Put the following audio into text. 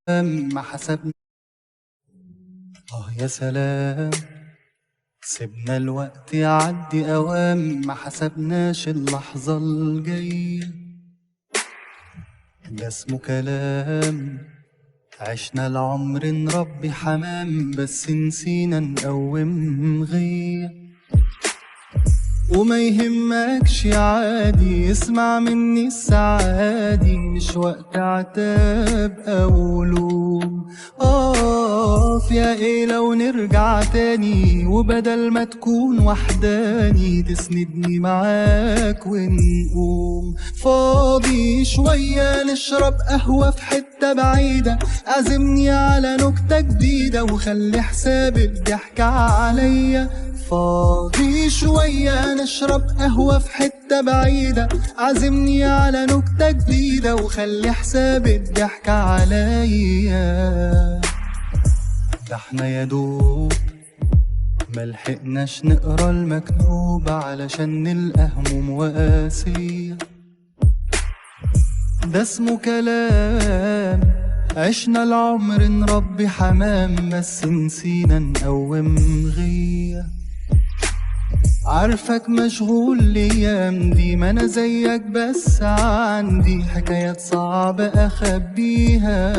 ما حسبنا. يا سلام، سيبنا الوقت يعدي أوام، ما حسبناش اللحظة الجاية. ده اسمه كلام، عشنا العمر نربي حمام، بس نسينا نقوم غية. وما يهمكش عادي، اسمع مني السعادي، مش وقت عتاب أو لوم. يا ايه لو نرجع تاني، وبدل ما تكون وحداني تسندني معاك ونقوم. فاضي شوية نشرب قهوة في حتة بعيدة، عزمني على نكتة جديدة وخلي حساب الضحكة عليا. فاضي شوية نشرب قهوة في حتة بعيدة، عزمني على نكتة جديدة وخلي حساب الضحكة عليا. ده احنا يا دوب ملحقناش نقرا المكتوب علشان نلقى هموم وقاسية. ده اسمه كلام، عشنا العمر نربي حمام، بس نسينا نقوم غية. عارفك مشغول الايام دي، ما انا زيك بس عندي حكايات صعبة اخبيها.